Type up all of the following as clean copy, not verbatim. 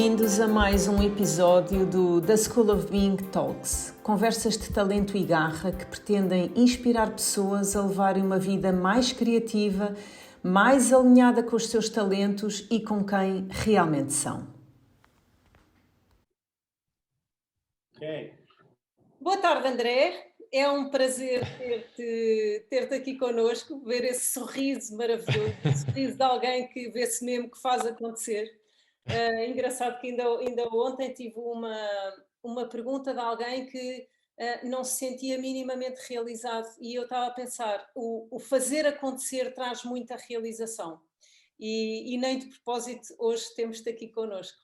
bem-vindos a mais um episódio do The School of Being Talks. Conversas de talento e garra que pretendem inspirar pessoas a levarem uma vida mais criativa, mais alinhada com os seus talentos e com quem realmente são. Okay. Boa tarde, André. É um prazer ter-te aqui connosco, ver esse sorriso maravilhoso, esse sorriso de alguém que vê-se mesmo que faz acontecer. Engraçado que ainda ontem tive uma pergunta de alguém que não se sentia minimamente realizado e eu estava a pensar, o fazer acontecer traz muita realização e nem de propósito hoje temos-te aqui connosco.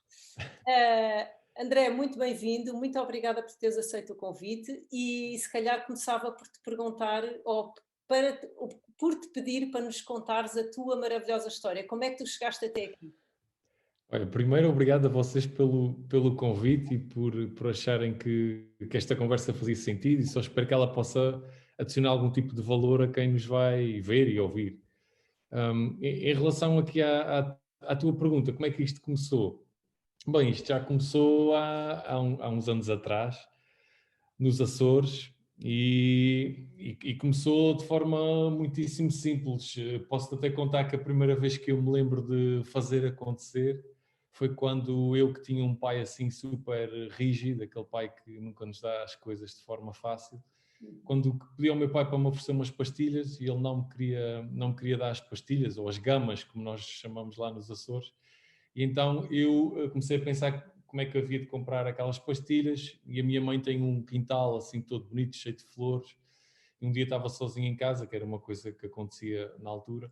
André, muito bem-vindo, muito obrigada por teres aceito o convite e se calhar começava por te perguntar ou por te pedir para nos contares a tua maravilhosa história. Como é que tu chegaste até aqui? Olha, primeiro, obrigado a vocês pelo convite e por acharem que esta conversa fazia sentido e só espero que ela possa adicionar algum tipo de valor a quem nos vai ver e ouvir. Em relação aqui à tua pergunta, como é que isto começou? Bem, isto já começou há uns anos atrás, nos Açores, e começou de forma muitíssimo simples. Posso até contar que a primeira vez que eu me lembro de fazer acontecer foi quando eu, que tinha um pai assim super rígido, aquele pai que nunca nos dá as coisas de forma fácil, quando pedi ao meu pai para me oferecer umas pastilhas e ele não me queria dar as pastilhas, ou as gamas, como nós chamamos lá nos Açores, e então eu comecei a pensar como é que havia de comprar aquelas pastilhas, e a minha mãe tem um quintal assim todo bonito, cheio de flores, e um dia estava sozinho em casa, que era uma coisa que acontecia na altura,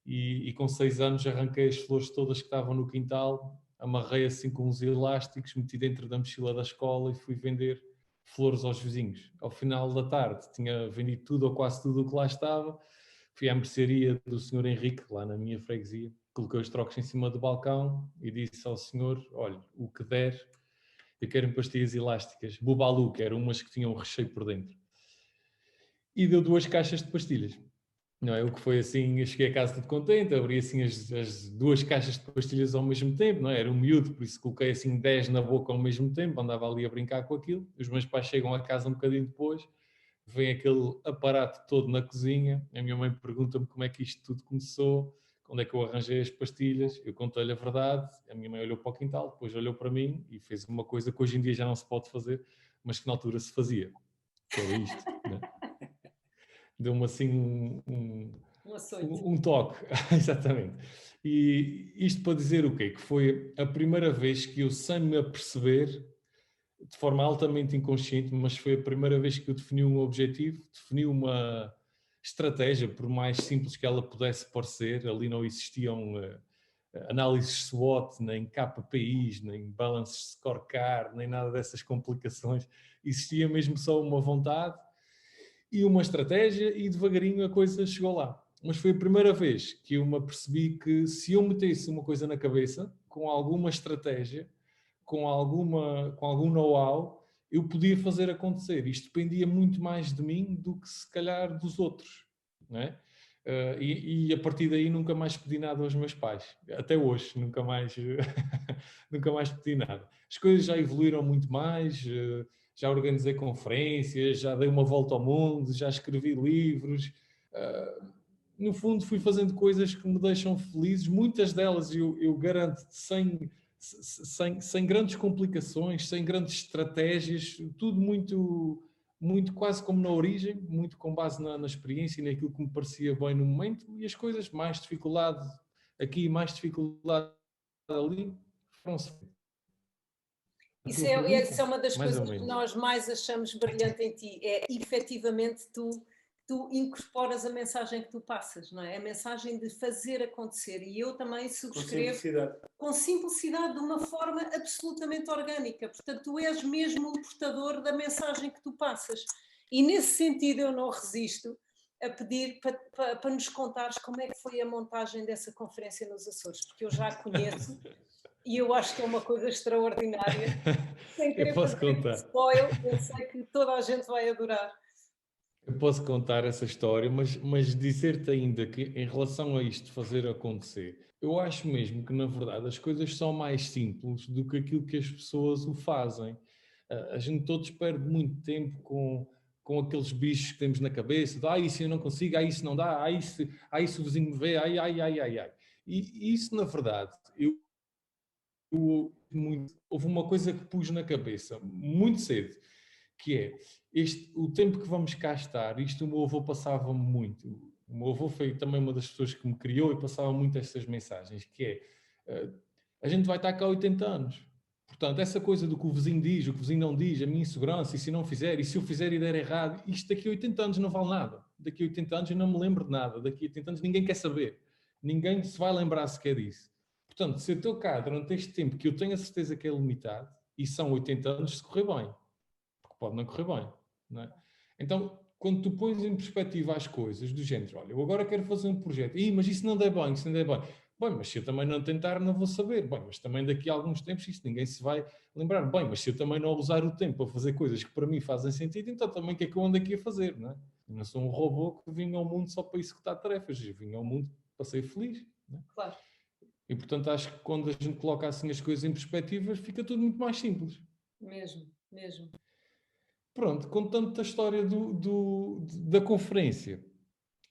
e com 6 anos arranquei as flores todas que estavam no quintal, amarrei assim com uns elásticos, meti dentro da mochila da escola e fui vender flores aos vizinhos. Ao final da tarde tinha vendido tudo ou quase tudo o que lá estava, fui à mercearia do senhor Henrique, lá na minha freguesia, coloquei os trocos em cima do balcão e disse ao senhor, olha, o que der, eu quero pastilhas elásticas, Bubalu, que eram umas que tinham um recheio por dentro. E deu 2 caixas de pastilhas. Não é? O que foi assim, eu cheguei a casa todo contente, abri assim as 2 caixas de pastilhas ao mesmo tempo, não é? Era um miúdo, por isso coloquei assim 10 na boca ao mesmo tempo, andava ali a brincar com aquilo. Os meus pais chegam a casa um bocadinho depois, vem aquele aparato todo na cozinha, a minha mãe pergunta-me como é que isto tudo começou, onde é que eu arranjei as pastilhas, eu contei-lhe a verdade, a minha mãe olhou para o quintal, depois olhou para mim e fez uma coisa que hoje em dia já não se pode fazer, mas que na altura se fazia, que era isto, né? Deu-me assim um toque, exatamente. E isto para dizer o quê? Que foi a primeira vez que eu, sem me aperceber, de forma altamente inconsciente, mas foi a primeira vez que eu defini um objetivo, defini uma estratégia, por mais simples que ela pudesse parecer. Ali não existiam análises SWOT, nem KPIs, nem balance scorecard, nem nada dessas complicações. Existia mesmo só uma vontade e uma estratégia, e devagarinho a coisa chegou lá. Mas foi a primeira vez que eu me apercebi que se eu metesse uma coisa na cabeça, com alguma estratégia, com algum know-how, eu podia fazer acontecer. Isto dependia muito mais de mim do que se calhar dos outros, não é? E a partir daí nunca mais pedi nada aos meus pais. Até hoje, nunca mais, nunca mais pedi nada. As coisas já evoluíram muito mais, já organizei conferências, já dei uma volta ao mundo, já escrevi livros. No fundo, fui fazendo coisas que me deixam felizes, muitas delas eu garanto-te sem grandes complicações, sem grandes estratégias, tudo muito quase como na origem, muito com base na experiência e naquilo que me parecia bem no momento, e as coisas, mais dificuldade aqui, mais dificuldade ali, foram-se. Isso é uma das coisas que nós mais achamos brilhante em ti, é efetivamente tu incorporas a mensagem que tu passas, não é? A mensagem de fazer acontecer, e eu também subscrevo com simplicidade, de uma forma absolutamente orgânica. Portanto, tu és mesmo um portador da mensagem que tu passas. E nesse sentido eu não resisto a pedir para nos contares como é que foi a montagem dessa conferência nos Açores, porque eu já a conheço e eu acho que é uma coisa extraordinária. Sem querer eu posso fazer contar. spoiler, eu sei que toda a gente vai adorar. Eu posso contar essa história, mas dizer-te ainda que em relação a isto fazer acontecer, eu acho mesmo que na verdade as coisas são mais simples do que aquilo que as pessoas o fazem. A gente todos perde muito tempo com aqueles bichos que temos na cabeça, de, isso eu não consigo, isso não dá, isso o vizinho me vê, ai. E isso na verdade, houve uma coisa que pus na cabeça muito cedo, que é o tempo que vamos cá estar, isto o meu avô passava muito. O meu avô foi também uma das pessoas que me criou e passava muito estas mensagens, que é a gente vai estar cá há 80 anos. Portanto, essa coisa do que o vizinho diz, o que o vizinho não diz, a minha insegurança, e se não fizer, e se eu fizer e der errado, isto daqui a 80 anos não vale nada. Daqui a 80 anos eu não me lembro de nada. Daqui a 80 anos ninguém quer saber. Ninguém se vai lembrar sequer disso. Portanto, se eu estou cá durante este tempo que eu tenho a certeza que é limitado, e são 80 anos, se correr bem, porque pode não correr bem, não é? Então, quando tu pões em perspectiva as coisas, do género, olha, eu agora quero fazer um projeto, mas isso não der bem, isso não der bem. Bem, mas se eu também não tentar, não vou saber. Bem, mas também daqui a alguns tempos isso ninguém se vai lembrar. Bem, mas se eu também não usar o tempo para fazer coisas que para mim fazem sentido, então também o que é que eu ando aqui a fazer, não é? Eu não sou um robô que vim ao mundo só para executar tarefas. Eu vim ao mundo para ser feliz, não é? Claro. E portanto acho que quando a gente coloca assim as coisas em perspectivas, fica tudo muito mais simples. Mesmo. Pronto, contando-te a história da conferência.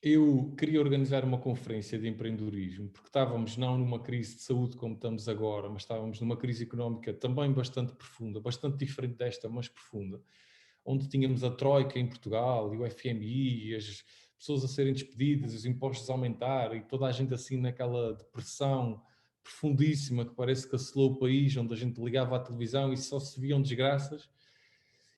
Eu queria organizar uma conferência de empreendedorismo, porque estávamos não numa crise de saúde como estamos agora, mas estávamos numa crise económica também bastante profunda, bastante diferente desta, mas profunda, onde tínhamos a Troika em Portugal e o FMI e as pessoas a serem despedidas, os impostos a aumentar e toda a gente assim naquela depressão profundíssima que parece que assolou o país, onde a gente ligava à televisão e só se viam desgraças.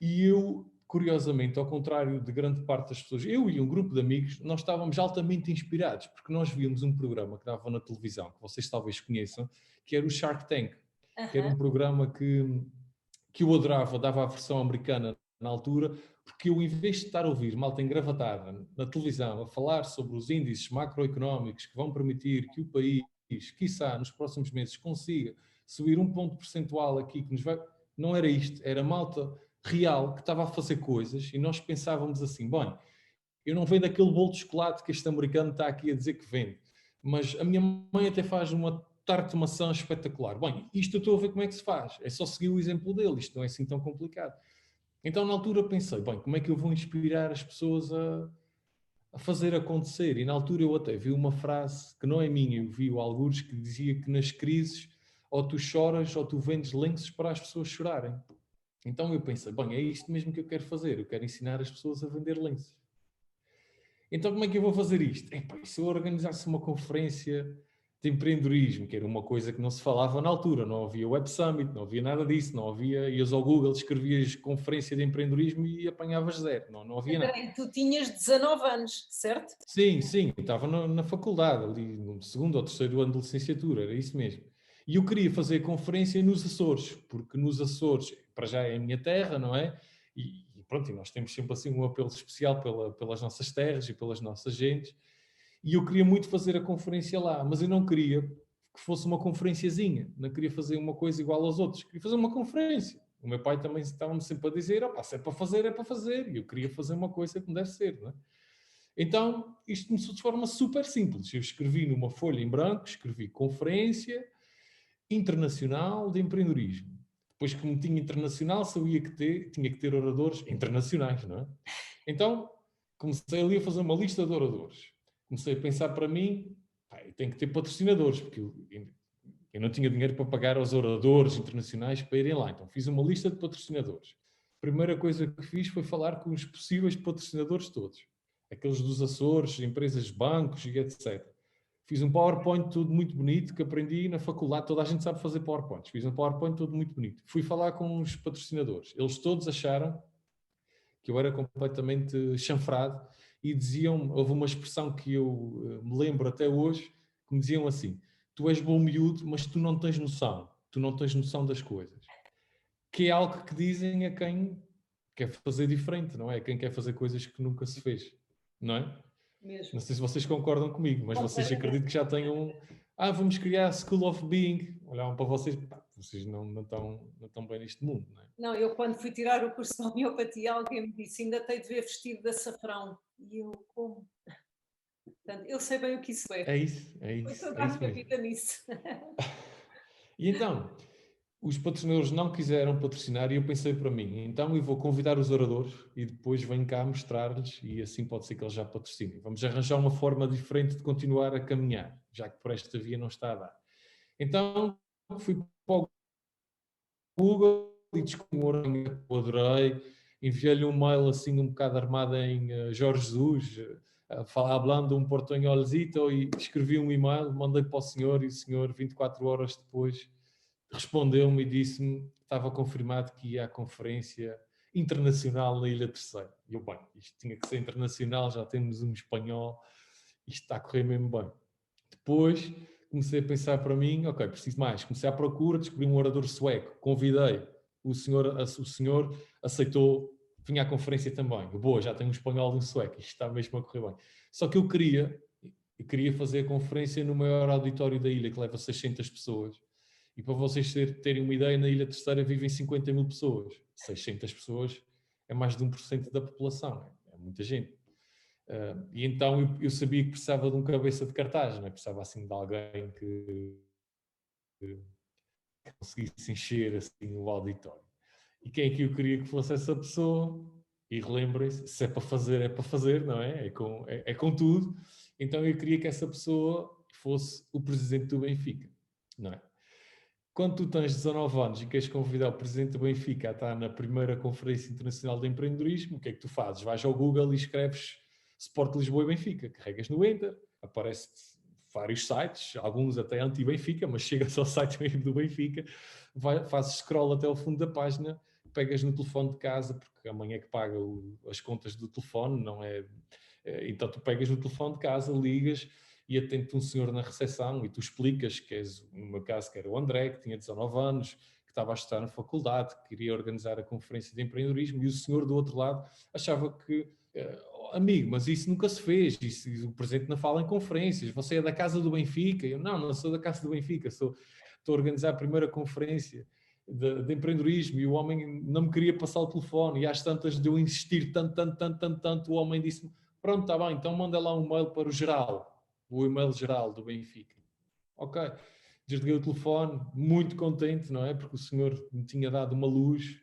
E eu, curiosamente, ao contrário de grande parte das pessoas, eu e um grupo de amigos, nós estávamos altamente inspirados, porque nós víamos um programa que dava na televisão, que vocês talvez conheçam, que era o Shark Tank, que era um programa que eu adorava, dava a versão americana na altura, porque eu, em vez de estar a ouvir malta engravatada na televisão a falar sobre os índices macroeconómicos que vão permitir que o país, quiçá, nos próximos meses consiga subir um ponto percentual aqui, que nos vai... Não era isto, era malta real que estava a fazer coisas e nós pensávamos assim, bom, eu não vendo aquele bolo de chocolate que este americano está aqui a dizer que vende, mas a minha mãe até faz uma tarte de maçã espetacular. Bem, isto eu estou a ver como é que se faz, é só seguir o exemplo dele, isto não é assim tão complicado. Então na altura pensei, bem, como é que eu vou inspirar as pessoas a fazer acontecer? E na altura eu até vi uma frase que não é minha, eu vi o algures que dizia que nas crises ou tu choras ou tu vendes lenços para as pessoas chorarem. Então eu pensei, bem, é isto mesmo que eu quero fazer, eu quero ensinar as pessoas a vender lenços. Então como é que eu vou fazer isto? Se eu organizasse uma conferência de empreendedorismo, que era uma coisa que não se falava na altura, não havia Web Summit, não havia nada disso, não havia, ias ao Google, escrevias conferência de empreendedorismo e apanhavas zero, não havia nada. Tu tinhas 19 anos, certo? Sim, estava na faculdade, ali no segundo ou terceiro ano de licenciatura, era isso mesmo. E eu queria fazer conferência nos Açores, porque nos Açores, para já é a minha terra, não é? E pronto, e nós temos sempre assim um apelo especial pelas nossas terras e pelas nossas gentes. E eu queria muito fazer a conferência lá, mas eu não queria que fosse uma conferenciazinha, não queria fazer uma coisa igual aos outros, queria fazer uma conferência. O meu pai também estava-me sempre a dizer, se é para fazer, é para fazer. E eu queria fazer uma coisa como deve ser, não é? Então, isto começou de forma super simples. Eu escrevi numa folha em branco, escrevi Conferência Internacional de Empreendedorismo. Depois que me tinha internacional, sabia que tinha que ter oradores internacionais, não é? Então, comecei ali a fazer uma lista de oradores. Comecei a pensar para mim, eu tenho que ter patrocinadores, porque eu não tinha dinheiro para pagar aos oradores internacionais para irem lá. Então, fiz uma lista de patrocinadores. A primeira coisa que fiz foi falar com os possíveis patrocinadores todos. Aqueles dos Açores, empresas, bancos e etc. Fiz um PowerPoint tudo muito bonito que aprendi na faculdade. Toda a gente sabe fazer PowerPoints. Fiz um PowerPoint tudo muito bonito. Fui falar com os patrocinadores. Eles todos acharam que eu era completamente chanfrado e diziam, houve uma expressão que eu me lembro até hoje, que me diziam assim, tu és bom miúdo, mas tu não tens noção das coisas. Que é algo que dizem a quem quer fazer diferente, não é? A quem quer fazer coisas que nunca se fez, não é? Mesmo. Não sei se vocês concordam comigo, mas vocês acreditam que já tenham vamos criar a School of Being, olhavam para vocês, vocês não estão bem neste mundo, não é? Não, eu quando fui tirar o curso de homeopatia, alguém me disse, ainda tenho de ver vestido de açafrão. E eu, como? Portanto, eu sei bem o que isso é. É isso, é Foi isso, toda é a isso minha mesmo. vida nisso. E então, os patrocinadores não quiseram patrocinar e eu pensei para mim, então eu vou convidar os oradores e depois venho cá mostrar-lhes e assim pode ser que eles já patrocinem. Vamos arranjar uma forma diferente de continuar a caminhar, já que por esta via não está a dar. Então, fui para o Google e descobri um orador que eu adorei, enviei-lhe um mail assim um bocado armado em Jorge Jesus, hablando um portunholzito, e escrevi um e-mail, mandei para o senhor e o senhor 24 horas depois respondeu-me e disse-me que estava confirmado que ia à conferência internacional na Ilha Terceira. E eu, bem, isto tinha que ser internacional, já temos um espanhol, isto está a correr mesmo bem. Depois comecei a pensar para mim, ok, preciso mais. Comecei à procura, descobri um orador sueco, convidei, o senhor aceitou, vinha à conferência também. Boa, já tenho um espanhol e um sueco, isto está mesmo a correr bem. Só que eu queria fazer a conferência no maior auditório da ilha, que leva 600 pessoas. E para vocês terem uma ideia, na Ilha Terceira vivem 50 mil pessoas. 600 pessoas é mais de 1% da população, é muita gente. E então eu sabia que precisava de um cabeça de cartaz, não é? Precisava assim de alguém que conseguisse encher assim, o auditório. E quem é que eu queria que fosse essa pessoa? E relembrem-se, se é para fazer, não é? É com tudo. Então eu queria que essa pessoa fosse o presidente do Benfica, não é? Quando tu tens 19 anos e queres convidar o presidente do Benfica a estar na primeira Conferência Internacional de Empreendedorismo, o que é que tu fazes? Vais ao Google e escreves Sport Lisboa e Benfica, carregas no Enter, aparece vários sites, alguns até anti-Benfica, mas chegas ao site mesmo do Benfica, fazes scroll até ao fundo da página, pegas no telefone de casa, porque a mãe é que paga as contas do telefone, não é? Então tu pegas no telefone de casa, ligas e atende-te um senhor na recepção e tu explicas que és, no meu caso, que era o André, que tinha 19 anos, que estava a estudar na faculdade, que queria organizar a conferência de empreendedorismo, e o senhor do outro lado achava que, amigo, mas isso nunca se fez, o presidente não fala em conferências, você é da casa do Benfica? Eu, não sou da casa do Benfica, estou a organizar a primeira conferência de empreendedorismo, e o homem não me queria passar o telefone, e às tantas de eu insistir tanto, o homem disse-me, pronto, está bem, então manda lá um mail para o e-mail geral do Benfica. Ok, desliguei o telefone, muito contente, não é? Porque o senhor me tinha dado uma luz,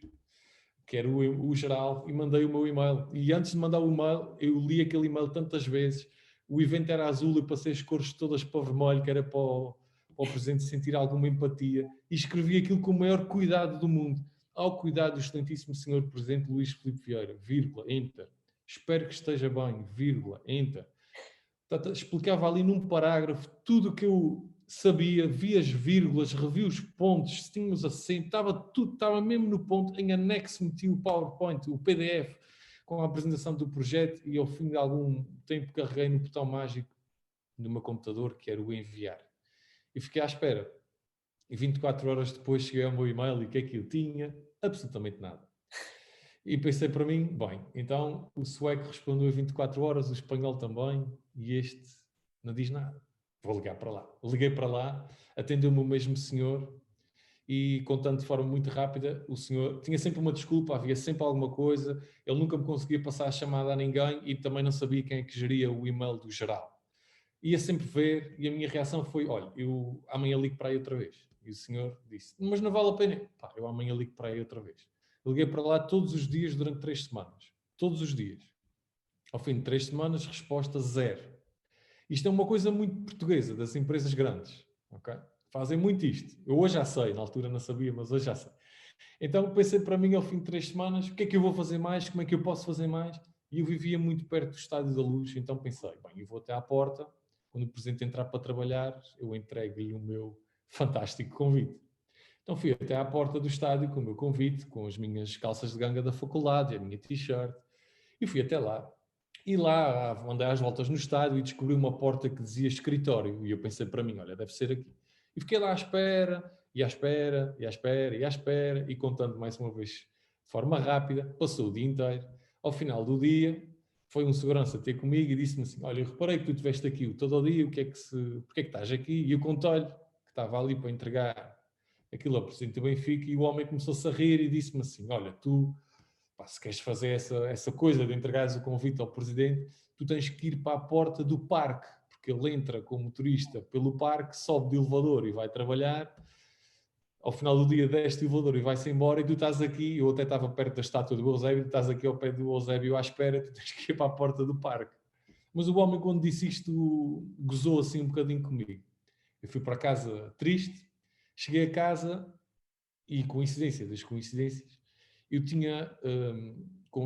que era o geral, e mandei o meu e-mail. E antes de mandar o e-mail, eu li aquele e-mail tantas vezes, o evento era azul, eu passei as cores todas para vermelho, que era para o presidente sentir alguma empatia, e escrevi aquilo com o maior cuidado do mundo. Ao cuidado do excelentíssimo senhor presidente Luís Filipe Vieira, vírgula, enter. Espero que esteja bem, vírgula, enter. Portanto, explicava ali num parágrafo tudo o que eu sabia, vi as vírgulas, revi os pontos, se tínhamos acento, estava tudo, estava mesmo no ponto, em anexo meti o PowerPoint, o PDF, com a apresentação do projeto, e ao fim de algum tempo carreguei no botão mágico do meu computador, que era o enviar. E fiquei à espera. E 24 horas depois cheguei ao meu e-mail e o que é que eu tinha? Absolutamente nada. E pensei para mim, bem, então o sueco respondeu a 24 horas, o espanhol também, e este não diz nada. Vou ligar para lá. Liguei para lá, atendeu-me o mesmo senhor e, contando de forma muito rápida, o senhor tinha sempre uma desculpa, havia sempre alguma coisa, ele nunca me conseguia passar a chamada a ninguém e também não sabia quem é que geria o e-mail do geral. Ia sempre ver e a minha reação foi, olha, eu amanhã ligo para aí outra vez. E o senhor disse, mas não vale a pena. Pá, eu amanhã ligo para aí outra vez. Liguei para lá todos os dias durante 3 semanas. Todos os dias. Ao fim de 3 semanas, resposta zero. Isto é uma coisa muito portuguesa, das empresas grandes. Okay? Fazem muito isto. Eu hoje já sei, na altura não sabia, mas hoje já sei. Então pensei para mim, ao fim de 3 semanas, o que é que eu vou fazer mais? Como é que eu posso fazer mais? E eu vivia muito perto do Estádio da Luz, então pensei, bem, eu vou até à porta, quando o presidente entrar para trabalhar, eu entrego-lhe o meu fantástico convite. Então fui até à porta do estádio com o meu convite, com as minhas calças de ganga da faculdade, a minha t-shirt, e fui até lá. E lá andei às voltas no estádio e descobri uma porta que dizia escritório. E eu pensei para mim, olha, deve ser aqui. E fiquei lá à espera, e à espera, e à espera, e à espera, e contando mais uma vez de forma rápida, passou o dia inteiro. Ao final do dia, foi um segurança ter comigo e disse-me assim, olha, eu reparei que tu estiveste aqui todo o dia, porque é que estás aqui? E eu contei-lhe que estava ali para entregar aquilo ao presidente do Benfica, e o homem começou-se a rir e disse-me assim, olha, tu, pá, se queres fazer essa coisa de entregares o convite ao presidente, tu tens que ir para a porta do parque, porque ele entra como motorista pelo parque, sobe de elevador e vai trabalhar, ao final do dia desce o elevador e vai-se embora, e tu estás aqui, eu até estava perto da estátua do Eusébio, tu estás aqui ao pé do Eusébio à espera, tu tens que ir para a porta do parque. Mas o homem, quando disse isto, gozou assim um bocadinho comigo. Eu fui para casa triste, cheguei a casa e, coincidência das coincidências, eu tinha,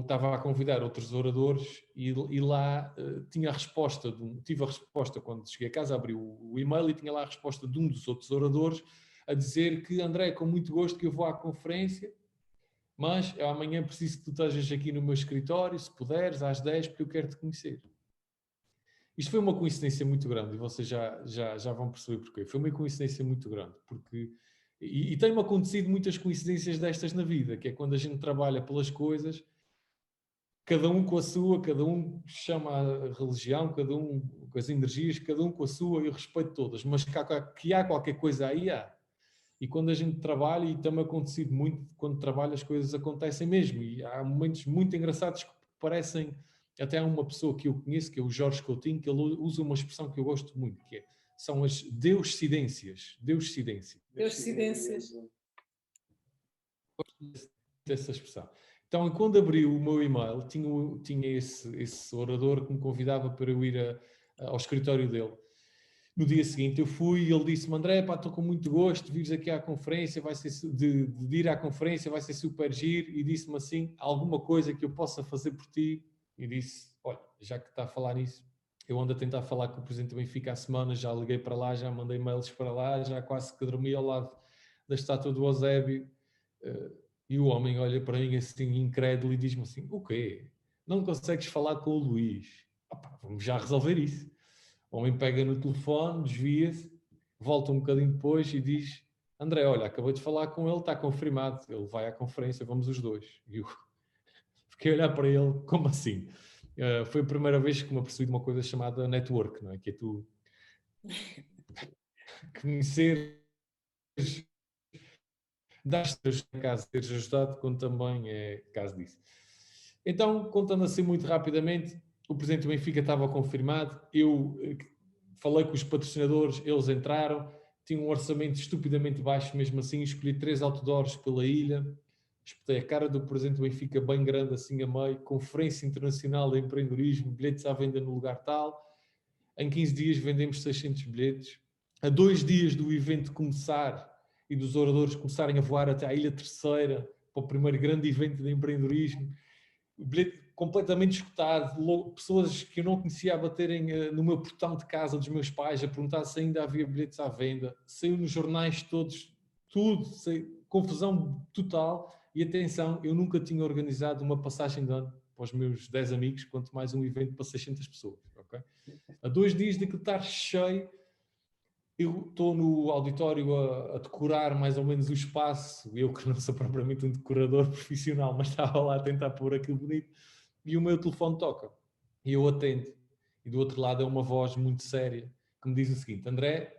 estava a convidar outros oradores e lá tinha a resposta, tive a resposta quando cheguei a casa, abri o e-mail e tinha lá a resposta de um dos outros oradores a dizer que, André, com muito gosto que eu vou à conferência, mas eu amanhã preciso que tu estejas aqui no meu escritório, se puderes, às 10, porque eu quero te conhecer. Isto foi uma coincidência muito grande e vocês já vão perceber porquê. Foi uma coincidência muito grande, porque... E tem-me acontecido muitas coincidências destas na vida, que é quando a gente trabalha pelas coisas, cada um com a sua, cada um chama a religião, cada um com as energias, cada um com a sua, eu respeito todas, mas que há qualquer coisa aí, há. E quando a gente trabalha, e tem-me acontecido muito, quando trabalho as coisas acontecem mesmo, e há momentos muito engraçados que parecem, até há uma pessoa que eu conheço, que é o Jorge Coutinho, que ele usa uma expressão que eu gosto muito, que são as deuscidências. Deuscidências. Deuscidências. Dessa expressão. Então, quando abri o meu e-mail, tinha esse orador que me convidava para eu ir ao escritório dele. No dia seguinte eu fui e ele disse-me, André, pá, estou com muito gosto de vires aqui à conferência, de ir à conferência, vai ser super giro, e disse-me assim, alguma coisa que eu possa fazer por ti? E disse, olha, já que está a falar nisso, eu ando a tentar falar com o presidente do Benfica há semanas, já liguei para lá, já mandei mails para lá, já quase que dormi ao lado da estátua do Eusébio, e o homem olha para mim assim, incrédulo, e diz-me assim, o quê? Não consegues falar com o Luís? Opa, vamos já resolver isso. O homem pega no telefone, desvia-se, volta um bocadinho depois e diz, André, olha, acabei de falar com ele, está confirmado, ele vai à conferência, vamos os dois. E eu fiquei a olhar para ele, como assim? Foi a primeira vez que me apercebi de uma coisa chamada network, não é? Que é tu conhecer, dar-te caso de teres ajudado, quando também é caso disso. Então, contando assim muito rapidamente, o presidente do Benfica estava confirmado, eu falei com os patrocinadores, eles entraram, tinham um orçamento estupidamente baixo, mesmo assim, escolhi 3 outdoors pela ilha, espetei a cara do presidente do Benfica bem grande, assim a meio, conferência internacional de empreendedorismo, bilhetes à venda no lugar tal. Em 15 dias vendemos 600 bilhetes. A 2 dias do evento começar e dos oradores começarem a voar até à Ilha Terceira, para o primeiro grande evento de empreendedorismo, o bilhete completamente esgotado, pessoas que eu não conhecia a baterem no meu portão de casa dos meus pais, a perguntar se ainda havia bilhetes à venda, saiu nos jornais todos, tudo, confusão total. E atenção, eu nunca tinha organizado uma passagem de ano para os meus 10 amigos, quanto mais um evento para 600 pessoas, ok? A 2 dias daquilo estar cheio, eu estou no auditório a decorar mais ou menos o espaço, eu que não sou propriamente um decorador profissional, mas estava lá a tentar pôr aquilo bonito, e o meu telefone toca, e eu atendo, e do outro lado é uma voz muito séria, que me diz o seguinte, André,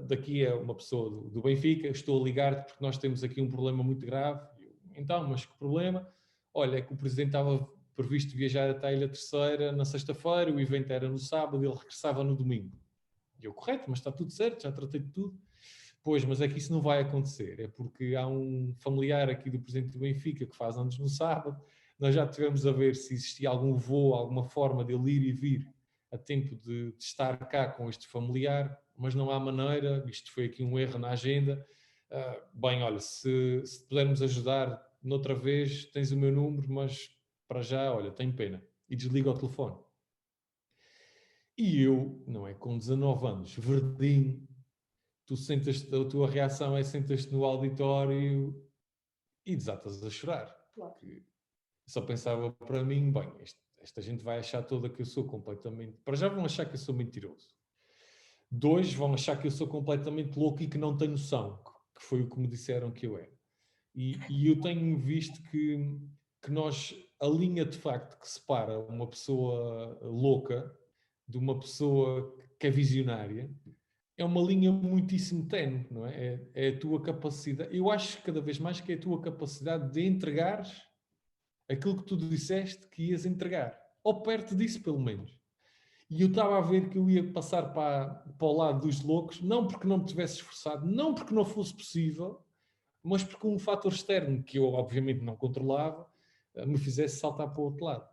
daqui é uma pessoa do Benfica, estou a ligar-te porque nós temos aqui um problema muito grave. Então, mas que problema? Olha, é que o Presidente estava previsto viajar até a Ilha Terceira na sexta-feira, o evento era no sábado, ele regressava no domingo. E eu, correto, mas está tudo certo, já tratei de tudo. Pois, mas é que isso não vai acontecer. É porque há um familiar aqui do Presidente do Benfica que faz anos no sábado. Nós já tivemos a ver se existia algum voo, alguma forma de ele ir e vir a tempo de estar cá com este familiar, mas não há maneira. Isto foi aqui um erro na agenda. Bem, olha, se pudermos ajudar noutra vez, tens o meu número, mas para já, olha, tenho pena. E desliga o telefone. E eu, não é, com 19 anos, verdinho, tu sentas, a tua reação é sentas-te no auditório e desatas a chorar. Porque só pensava para mim, bem, esta gente vai achar toda que eu sou completamente... Para já vão achar que eu sou mentiroso. 2, vão achar que eu sou completamente louco e que não tenho noção, que foi o que me disseram que eu era. E eu tenho visto que nós, a linha de facto que separa uma pessoa louca de uma pessoa que é visionária, é uma linha muitíssimo ténue, não é? É a tua capacidade. Eu acho cada vez mais que é a tua capacidade de entregares aquilo que tu disseste que ias entregar. Ou perto disso, pelo menos. E eu estava a ver que eu ia passar para o lado dos loucos, não porque não me tivesse esforçado, não porque não fosse possível, mas porque um fator externo, que eu obviamente não controlava, me fizesse saltar para o outro lado.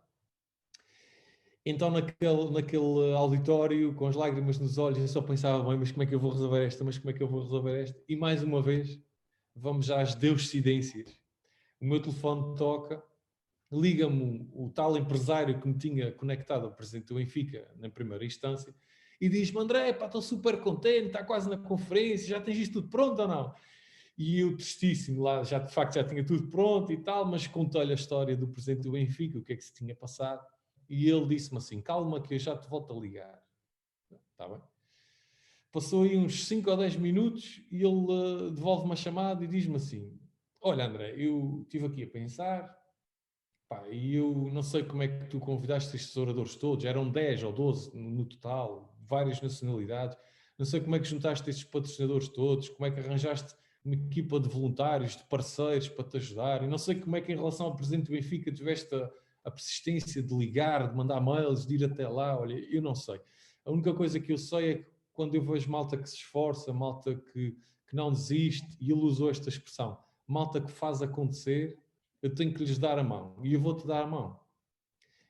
Então, naquele auditório, com as lágrimas nos olhos, eu só pensava, bem, mas como é que eu vou resolver esta? Mas como é que eu vou resolver esta? E mais uma vez, vamos já às deuscidências. O meu telefone toca, liga-me o tal empresário que me tinha conectado ao presidente do Benfica, na primeira instância, e diz-me, André, pá, estou super contente, está quase na conferência, já tens isto tudo pronto ou não? E eu, tristíssimo, lá já de facto já tinha tudo pronto e tal, mas contei-lhe a história do presidente do Benfica, o que é que se tinha passado, e ele disse-me assim, calma que eu já te volto a ligar. Está bem? Passou aí uns 5 ou 10 minutos e ele devolve-me a chamada e diz-me assim, olha André, eu estive aqui a pensar, pá, e eu não sei como é que tu convidaste estes oradores todos, eram 10 ou 12 no total, várias nacionalidades, não sei como é que juntaste estes patrocinadores todos, como é que arranjaste uma equipa de voluntários, de parceiros para te ajudar, e não sei como é que em relação ao presidente do Benfica tiveste a persistência de ligar, de mandar mails, de ir até lá, olha, eu não sei. A única coisa que eu sei é que quando eu vejo malta que se esforça, malta que não desiste, e ele usou esta expressão, malta que faz acontecer, eu tenho que lhes dar a mão. E eu vou-te dar a mão.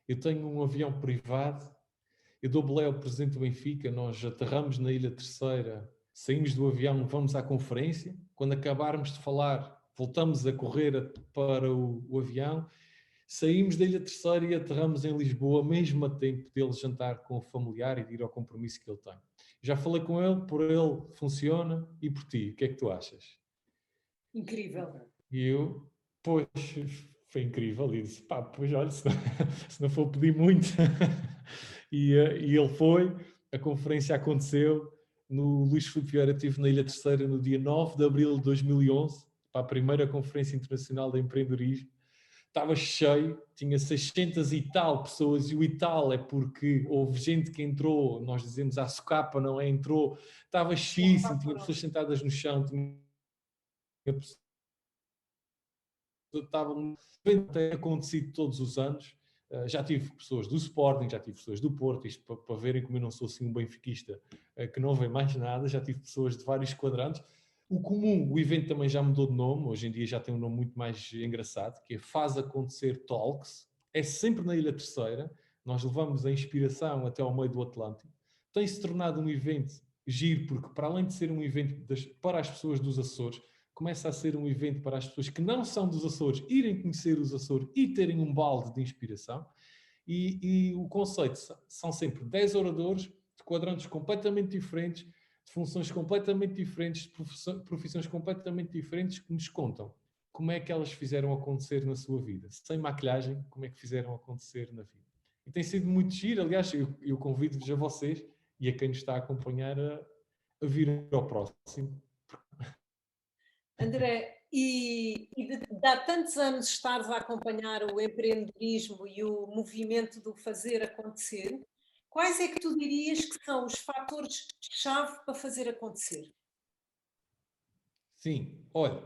Eu tenho um avião privado, eu dou boleia ao presidente do Benfica, nós aterramos na Ilha Terceira, saímos do avião, vamos à conferência, quando acabarmos de falar, voltamos a correr para o avião, saímos da Ilha Terceira e aterramos em Lisboa, mesmo a tempo dele jantar com o familiar e de ir ao compromisso que ele tem. Já falei com ele, por ele funciona, e por ti, o que é que tu achas? Incrível. E eu, pois, foi incrível. E disse, pá, pois olha, se não for pedir muito. E ele foi, a conferência aconteceu, no Luís Filipe Vieira estive na Ilha Terceira no dia 9 de abril de 2011, para a primeira Conferência Internacional de Empreendedorismo. Estava cheio, tinha 600 e tal pessoas, e o e tal é porque houve gente que entrou, nós dizemos à socapa, não é? Entrou, estava cheíssimo, tinha pessoas sentadas no chão, tinha estava tem acontecido todos os anos. Já tive pessoas do Sporting, já tive pessoas do Porto, isto para verem como eu não sou assim um benfiquista que não vê mais nada, já tive pessoas de vários quadrantes. O comum, o evento também já mudou de nome, hoje em dia já tem um nome muito mais engraçado, que é Faz Acontecer Talks, é sempre na Ilha Terceira, nós levamos a inspiração até ao meio do Atlântico, tem-se tornado um evento giro, porque para além de ser um evento para as pessoas dos Açores, começa a ser um evento para as pessoas que não são dos Açores irem conhecer os Açores e terem um balde de inspiração. E o conceito são sempre 10 oradores de quadrantes completamente diferentes, de funções completamente diferentes, de profissões completamente diferentes, que nos contam como é que elas fizeram acontecer na sua vida. Sem maquilhagem, como é que fizeram acontecer na vida. E tem sido muito giro. Aliás, eu convido-vos a vocês e a quem nos está a acompanhar a vir ao próximo. André, de há tantos anos estares a acompanhar o empreendedorismo e o movimento do fazer acontecer, quais é que tu dirias que são os fatores-chave para fazer acontecer? Sim, olha,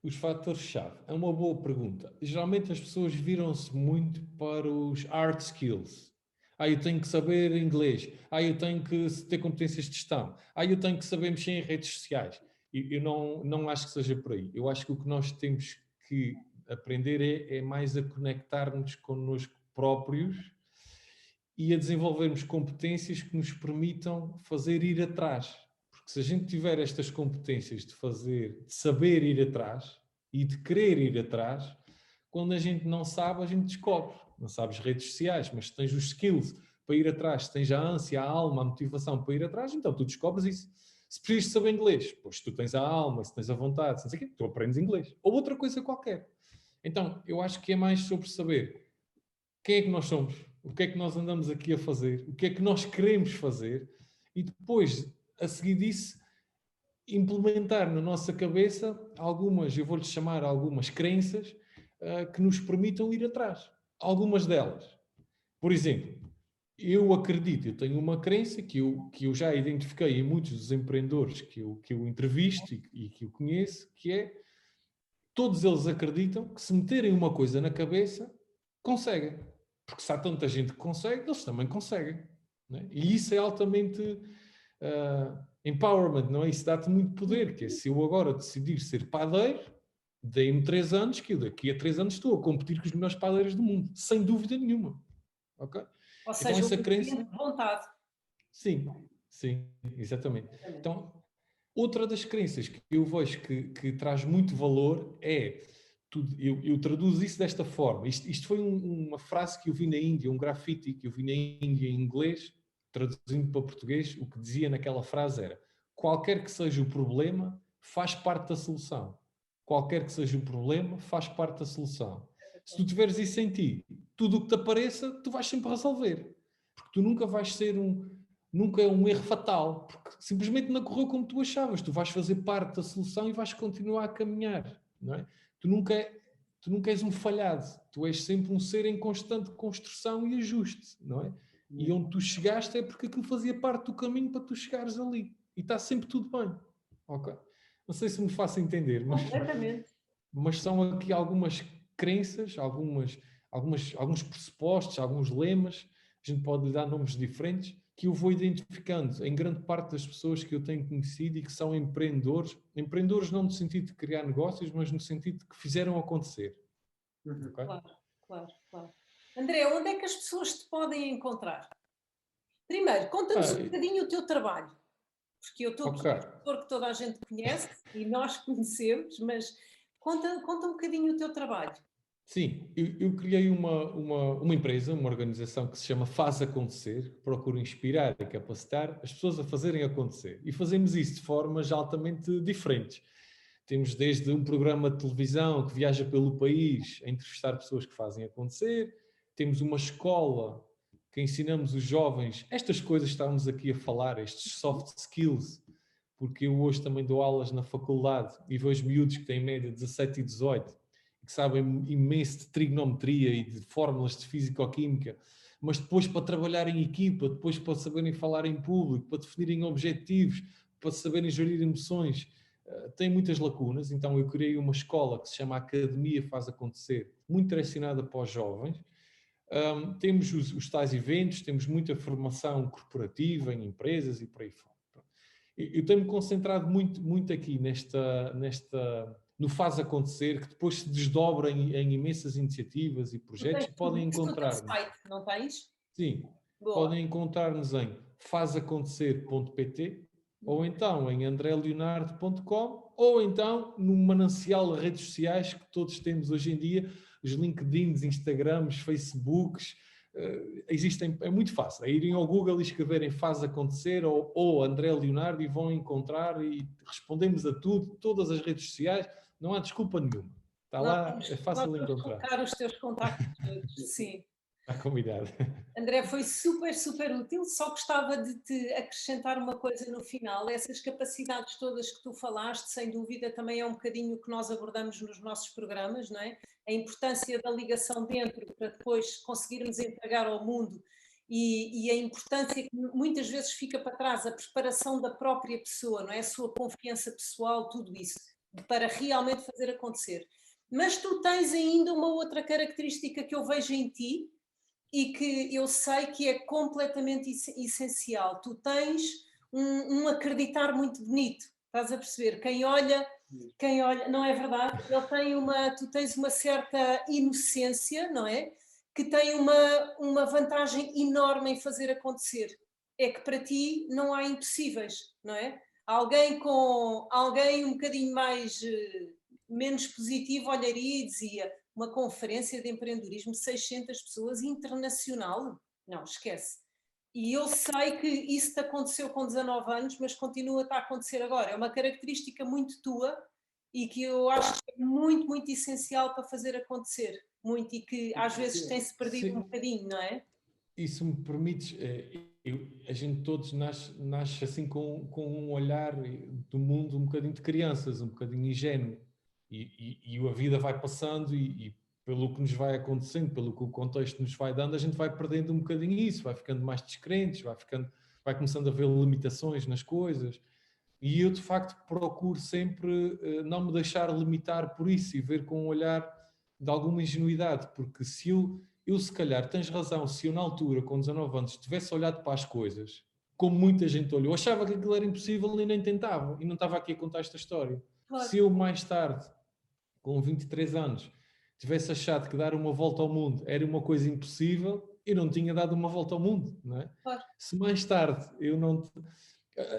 os fatores-chave. É uma boa pergunta. Geralmente as pessoas viram-se muito para os hard skills. Eu tenho que saber inglês. Eu tenho que ter competências de gestão. Eu tenho que saber mexer em redes sociais. E eu não acho que seja por aí. Eu acho que o que nós temos que aprender é mais a conectar-nos connosco próprios e a desenvolvermos competências que nos permitam fazer ir atrás. Porque se a gente tiver estas competências de fazer, de saber ir atrás e de querer ir atrás, quando a gente não sabe, a gente descobre. Não sabes redes sociais, mas se tens os skills para ir atrás, se tens a ânsia, a alma, a motivação para ir atrás, então tu descobres isso. Se precisas saber inglês, pois tu tens a alma, se tens a vontade, se não sei o quê, tu aprendes inglês. Ou outra coisa qualquer. Então, eu acho que é mais sobre saber quem é que nós somos, o que é que nós andamos aqui a fazer, o que é que nós queremos fazer e depois, a seguir disso, implementar na nossa cabeça algumas, eu vou-lhes chamar algumas crenças que nos permitam ir atrás. Algumas delas. Por exemplo, eu acredito, eu tenho uma crença que eu já identifiquei em muitos dos empreendedores que eu entrevisto e que eu conheço, que é, todos eles acreditam que se meterem uma coisa na cabeça, conseguem. Porque se há tanta gente que consegue, eles também conseguem. Não é? E isso é altamente empowerment, não é? Isso dá-te muito poder, que é, se eu agora decidir ser padeiro, dei-me 3 anos, que eu daqui a 3 anos estou a competir com os melhores padeiros do mundo, sem dúvida nenhuma. Ok? Ou Então seja, essa o crença... de vontade. Sim, sim, exatamente. Então, outra das crenças que eu vejo que traz muito valor é... Eu traduzo isso desta forma. Isto foi uma frase que eu vi na Índia, um grafite que eu vi na Índia em inglês, traduzindo para português, o que dizia naquela frase era: qualquer que seja o problema, faz parte da solução. Qualquer que seja o problema, faz parte da solução. Se tu tiveres isso em ti, tudo o que te apareça, tu vais sempre resolver. Porque tu nunca vais ser nunca é um erro fatal, porque simplesmente não correu como tu achavas. Tu vais fazer parte da solução e vais continuar a caminhar, não é? Tu nunca és um falhado, tu és sempre um ser em constante construção e ajuste, não é? E onde tu chegaste é porque aquilo fazia parte do caminho para tu chegares ali. E está sempre tudo bem. Ok? Não sei se me faço entender, Completamente. mas são aqui algumas crenças, alguns pressupostos, alguns lemas, a gente pode lhe dar nomes diferentes, que eu vou identificando em grande parte das pessoas que eu tenho conhecido e que são empreendedores não no sentido de criar negócios, mas no sentido de que fizeram acontecer. Okay? Claro, claro, claro. André, onde é que as pessoas te podem encontrar? Primeiro, conta-nos um bocadinho o teu trabalho, porque eu estou aqui ok. a supor que toda a gente conhece e nós conhecemos, mas conta um bocadinho o teu trabalho. Sim, eu criei uma empresa, uma organização que se chama Faz Acontecer, que procura inspirar e capacitar as pessoas a fazerem acontecer. E fazemos isso de formas altamente diferentes. Temos desde um programa de televisão que viaja pelo país a entrevistar pessoas que fazem acontecer, temos uma escola que ensinamos os jovens estas coisas que estávamos aqui a falar, estes soft skills, porque eu hoje também dou aulas na faculdade e vejo miúdos que têm média 17 e 18 e que sabem imenso de trigonometria e de fórmulas de físico-química, mas depois para trabalhar em equipa, depois para saberem falar em público, para definirem objetivos, para saberem gerir emoções, tem muitas lacunas. Então eu criei uma escola que se chama Academia Faz Acontecer, muito direcionada para os jovens. Temos os tais eventos, temos muita formação corporativa em empresas e por aí fora. Eu tenho-me concentrado muito aqui no Faz Acontecer, que depois se desdobra em imensas iniciativas e projetos e podem Isso no teu encontrar-nos. site, não tens? Sim, Boa. podem encontrar-nos em fazacontecer.pt ou então em andreleonardo.com ou então no manancial de redes sociais que todos temos hoje em dia, os LinkedIns, Instagrams, Facebooks, existem, é muito fácil, é irem ao Google e escreverem Faz Acontecer ou André Leonardo e vão encontrar e respondemos a tudo, todas as redes sociais, não há desculpa nenhuma. Está lá, é Nós fácil de vamos encontrar. colocar os teus contactos todos, sim. Está combinado. André, foi super, super útil. Só gostava de te acrescentar uma coisa no final. Essas capacidades todas que tu falaste, sem dúvida, também é um bocadinho o que nós abordamos nos nossos programas, não é? A importância da ligação dentro para depois conseguirmos entregar ao mundo e a importância que muitas vezes fica para trás, a preparação da própria pessoa, não é? A sua confiança pessoal, tudo isso, para realmente fazer acontecer. Mas tu tens ainda uma outra característica que eu vejo em ti, e que eu sei que é completamente essencial. Tu tens um acreditar muito bonito, estás a perceber? Quem olha, não é verdade? Tu tens uma certa inocência, não é? Que tem uma vantagem enorme em fazer acontecer. É que para ti não há impossíveis, não é? Alguém um bocadinho mais menos positivo olharia e dizia: uma conferência de empreendedorismo, 600 pessoas, internacional? Não, esquece. E eu sei que isso te aconteceu com 19 anos, mas continua a acontecer agora. É uma característica muito tua e que eu acho que é muito, muito essencial para fazer acontecer. Muito, e que às vezes tem-se perdido um Sim. bocadinho, não é? E se me permites, a gente todos nasce assim com um olhar do mundo um bocadinho de crianças, um bocadinho ingênuo. E a vida vai passando e pelo que nos vai acontecendo, pelo que o contexto nos vai dando, a gente vai perdendo um bocadinho isso, vai ficando mais descrentes, vai começando a ver limitações nas coisas. E eu, de facto, procuro sempre não me deixar limitar por isso e ver com um olhar de alguma ingenuidade, porque se eu se calhar, tens razão, se eu na altura, com 19 anos, tivesse olhado para as coisas, como muita gente olhou, achava que aquilo era impossível e nem tentava, e não estava aqui a contar esta história. Claro. Se eu mais tarde, com 23 anos, tivesse achado que dar uma volta ao mundo era uma coisa impossível, eu não tinha dado uma volta ao mundo, não é? Claro. Se mais tarde eu não...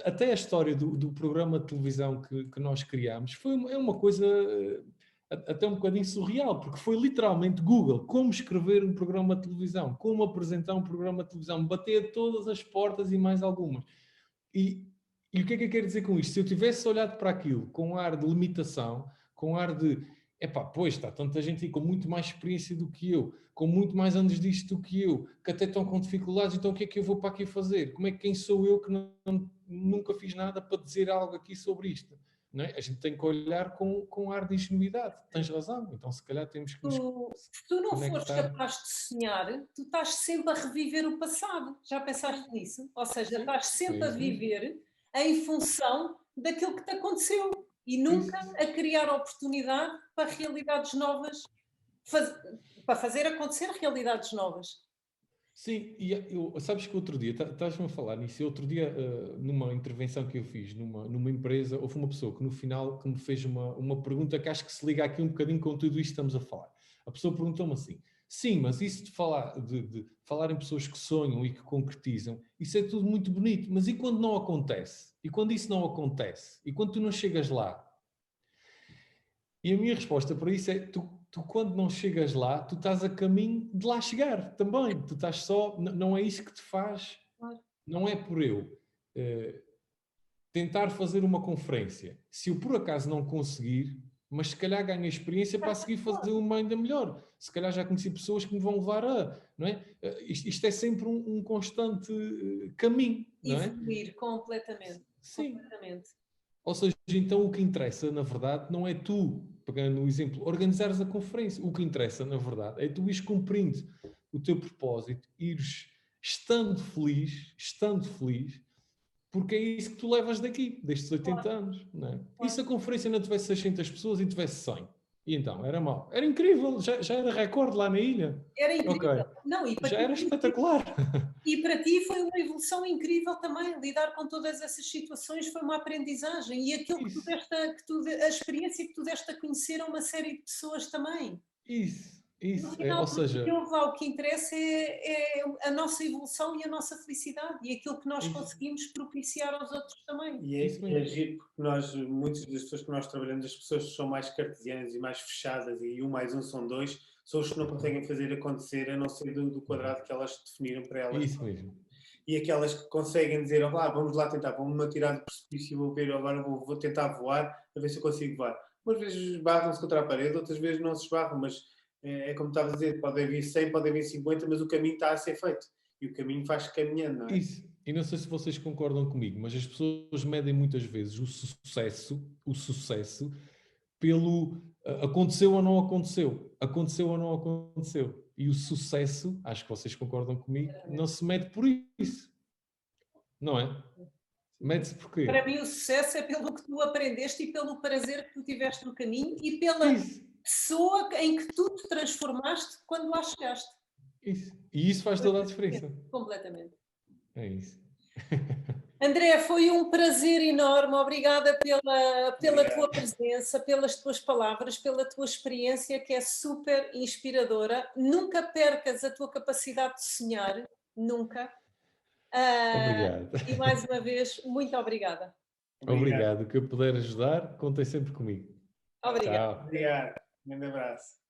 Até a história do programa de televisão que nós criámos é uma coisa até um bocadinho surreal, porque foi literalmente Google, como escrever um programa de televisão, como apresentar um programa de televisão, bater todas as portas e mais algumas. E o que é que eu quero dizer com isto? Se eu tivesse olhado para aquilo com um ar de limitação, com um ar de pois está tanta gente aí com muito mais experiência do que eu, com muito mais anos disto do que eu, que até estão com dificuldades, então o que é que eu vou para aqui fazer? Quem sou eu que nunca fiz nada para dizer algo aqui sobre isto? Não é? A gente tem que olhar com ar de ingenuidade. Tens razão, então se calhar temos que nos Se tu não fores conectar. capaz de sonhar, tu estás sempre a reviver o passado. Já pensaste nisso? Ou seja, estás sempre a viver em função daquilo que te aconteceu e nunca a criar oportunidade para realidades novas, para fazer acontecer realidades novas. Sim, e sabes que outro dia, estás-me a falar nisso, outro dia, numa intervenção que eu fiz numa empresa, houve uma pessoa que no final que me fez uma pergunta que acho que se liga aqui um bocadinho com tudo isto que estamos a falar. A pessoa perguntou-me assim, sim, mas isso de falar em pessoas que sonham e que concretizam, isso é tudo muito bonito, mas e quando não acontece? E quando isso não acontece? E quando tu não chegas lá? E a minha resposta para isso é, tu quando não chegas lá, tu estás a caminho de lá chegar também. Tu estás só, não é isso que te faz, não é por eu tentar fazer uma conferência. Se eu por acaso não conseguir, mas se calhar ganho experiência para seguir fazer uma ainda melhor. Se calhar já conheci pessoas que me vão levar a, não é? Isto é sempre um constante caminho, não é? Evoluir completamente. Sim. Completamente. Ou seja, então o que interessa, na verdade, não é tu, pegando o exemplo, organizares a conferência. O que interessa, na verdade, é tu ires cumprindo o teu propósito, ires estando feliz, porque é isso que tu levas daqui, destes 80 anos. Não é? E se a conferência não tivesse 600 pessoas e tivesse 100? E então, era mau. Era incrível, já era recorde lá na ilha. Era incrível. Okay. Não, já era espetacular. E para ti foi uma evolução incrível também. Lidar com todas essas situações foi uma aprendizagem. E aquilo a experiência que tu deste a conhecer a uma série de pessoas também. Isso. No final, ou seja, o que interessa é a nossa evolução e a nossa felicidade e aquilo que nós conseguimos propiciar aos outros também. E é giro porque muitas das pessoas que nós trabalhamos, as pessoas que são mais cartesianas e mais fechadas e 1 mais 1 são 2, são os que não conseguem fazer acontecer a não ser do quadrado que elas definiram para elas. Isso mesmo. E aquelas que conseguem dizer, vamos lá tentar, vamos-me atirar do precipício e vou ver, agora vou tentar voar, a ver se eu consigo voar. Umas vezes esbarram-se contra a parede, outras vezes não se esbarram, mas é como estava a dizer, pode vir 100, pode vir 50, mas o caminho está a ser feito. E o caminho faz caminhando, não é? Isso. E não sei se vocês concordam comigo, mas as pessoas medem muitas vezes o sucesso pelo aconteceu ou não aconteceu. Aconteceu ou não aconteceu. E o sucesso, acho que vocês concordam comigo, não se mede por isso. Não é? Mede-se por quê? Para mim o sucesso é pelo que tu aprendeste e pelo prazer que tu tiveste no caminho e pela pessoa em que tu te transformaste quando lá chegaste. Isso. E isso faz toda a diferença. Completamente. É isso. André, foi um prazer enorme. Obrigada pela tua presença, pelas tuas palavras, pela tua experiência, que é super inspiradora. Nunca percas a tua capacidade de sonhar. Nunca. Obrigado. E mais uma vez, muito obrigada. Obrigado. O que eu puder ajudar, contem sempre comigo. Obrigada. Tchau. Obrigado. Um grande abraço.